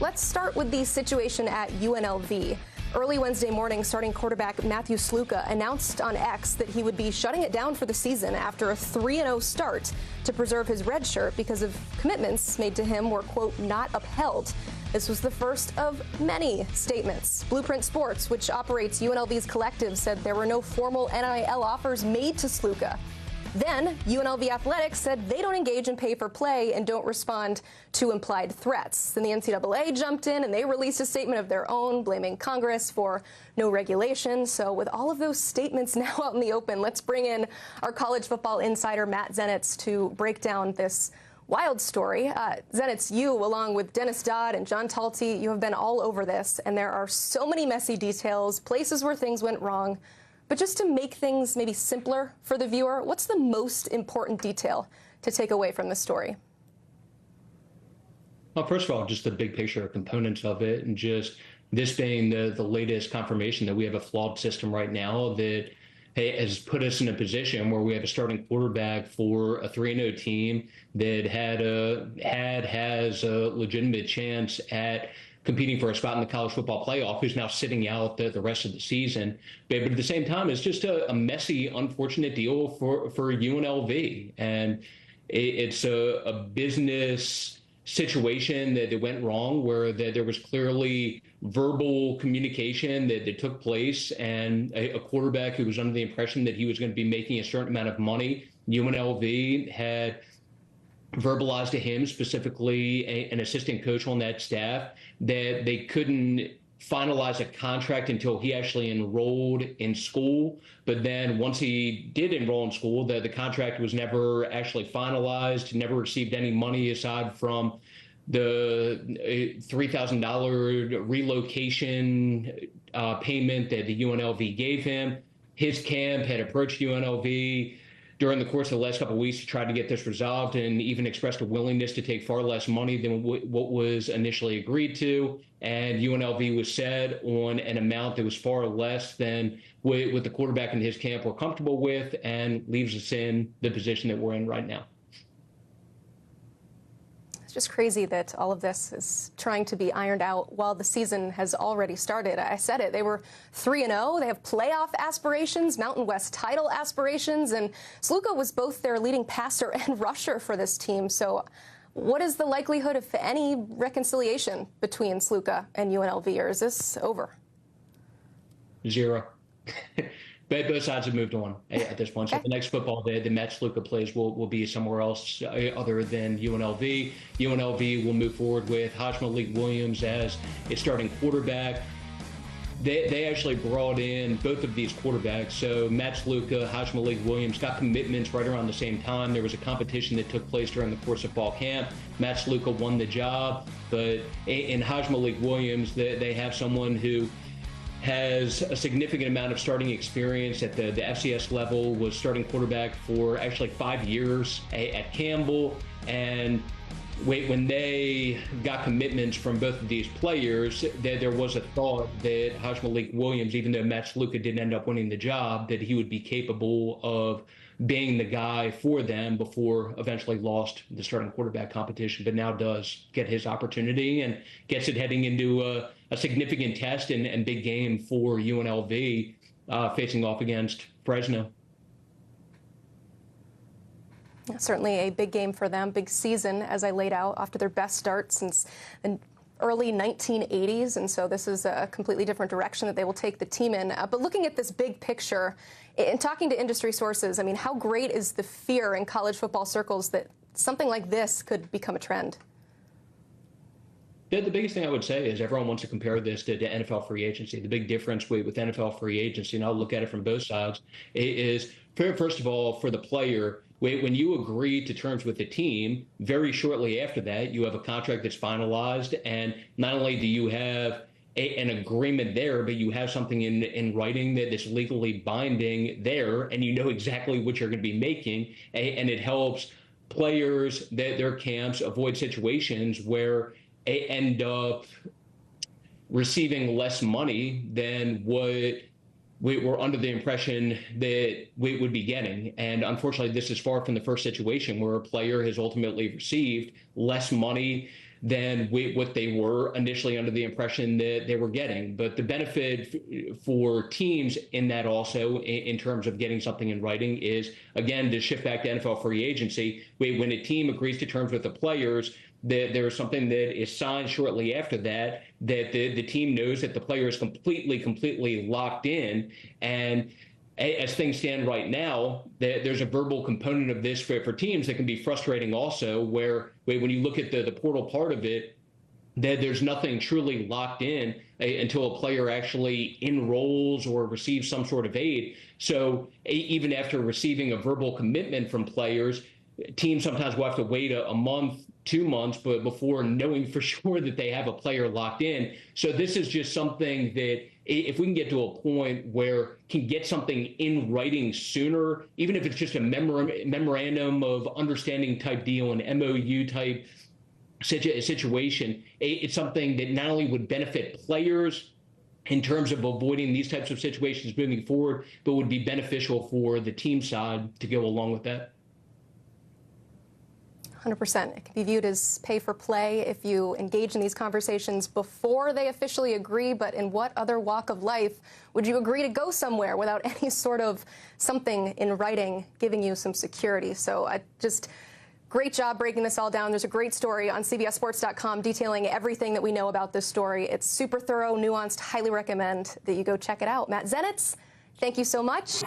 Let's start with the situation at UNLV. Early Wednesday morning, starting quarterback Matthew Sluka announced on X that he would be shutting it down for the season after a 3-0 start to preserve his red shirt because of commitments made to him were, quote, not upheld. This was the first of many statements. Blueprint Sports, which operates UNLV's collective, said there were no formal NIL offers made to Sluka. Then UNLV Athletics said they don't engage in pay-for-play and don't respond to implied threats. Then the NCAA jumped in and they released a statement of their own, blaming Congress for no regulation. So with all of those statements now out in the open, let's bring in our college football insider, Matt Zenitz, to break down this wild story. Zenitz, you, along with Dennis Dodd and John Talty, you have been all over this, and there are so many messy details, places where things went wrong. But just to make things maybe simpler for the viewer, what's the most important detail to take away from this story? Well, first of all, just the big picture components of it, and just this being the latest confirmation that we have a flawed system right now that has put us in a position where we have a starting quarterback for a 3-0 team that has a legitimate chance at competing for a spot in the college football playoff, who's now sitting out the rest of the season. But at the same time, it's just a messy, unfortunate deal for UNLV. And it's a business situation that went wrong, where there was clearly verbal communication that took place, and a quarterback who was under the impression that he was going to be making a certain amount of money. UNLV had verbalized to him, specifically an assistant coach on that staff, that they couldn't finalize a contract until he actually enrolled in school. But then once he did enroll in school, the contract was never actually finalized, never received any money aside from the $3,000 relocation payment that the UNLV gave him. His camp had approached UNLV during the course of the last couple of weeks to try to get this resolved, and even expressed a willingness to take far less money than what was initially agreed to. And UNLV was set on an amount that was far less than what the quarterback and his camp were comfortable with, and leaves us in the position that we're in right now. Just crazy that all of this is trying to be ironed out while the season has already started. I said it, they were 3-0. They have playoff aspirations, Mountain West title aspirations, and Sluka was both their leading passer and rusher for this team. So what is the likelihood of any reconciliation between Sluka and UNLV, or is this over? Zero. Both sides have moved on at this point. So the next football day, the Matt Sluka plays will be somewhere else other than UNLV. UNLV will move forward with Malik Williams as its starting quarterback. They actually brought in both of these quarterbacks. So Matt Sluka, Malik Williams got commitments right around the same time. There was a competition that took place during the course of fall camp. Matt Sluka won the job, but in Malik Williams, they have someone who has a significant amount of starting experience at the FCS level, was starting quarterback for actually 5 years at Campbell. And when they got commitments from both of these players, there was a thought that Malik Williams, even though Matt Sluka didn't end up winning the job, that he would be capable of being the guy for them before eventually lost the starting quarterback competition, but now does get his opportunity and gets it heading into a significant test and big game for UNLV, facing off against Fresno. Certainly a big game for them, big season, as I laid out, after their best start since the early 1980s. And so this is a completely different direction that they will take the team in. But looking at this big picture and talking to industry sources, I mean, how great is the fear in college football circles that something like this could become a trend? The biggest thing I would say is everyone wants to compare this to NFL free agency. The big difference with NFL free agency, and I'll look at it from both sides, is first of all, for the player, when you agree to terms with the team, very shortly after that, you have a contract that's finalized. And not only do you have an agreement there, but you have something in writing that is legally binding there, and you know exactly what you're going to be making. And it helps players, their camps, avoid situations where they end up receiving less money than what we were under the impression that we would be getting. And unfortunately, this is far from the first situation where a player has ultimately received less money than what they were initially under the impression that they were getting. But the benefit for teams in that also, in terms of getting something in writing, is, again, to shift back to NFL free agency. When a team agrees to terms with the players, there is something that is signed shortly after that the team knows that the player is completely locked in. And as things stand right now, there's a verbal component of this for teams that can be frustrating also, where when you look at the portal part of it, that there's nothing truly locked in until a player actually enrolls or receives some sort of aid. So even after receiving a verbal commitment from players, teams sometimes will have to wait a month, 2 months, but before knowing for sure that they have a player locked in. So this is just something that, if we can get to a point where can get something in writing sooner, even if it's just a memorandum of understanding type deal, an MOU type situation, it's something that not only would benefit players in terms of avoiding these types of situations moving forward, but would be beneficial for the team side to go along with that. 100%. It can be viewed as pay for play if you engage in these conversations before they officially agree. But in what other walk of life would you agree to go somewhere without any sort of something in writing giving you some security? So great job breaking this all down. There's a great story on CBSSports.com detailing everything that we know about this story. It's super thorough, nuanced. Highly recommend that you go check it out. Matt Zenitz, thank you so much.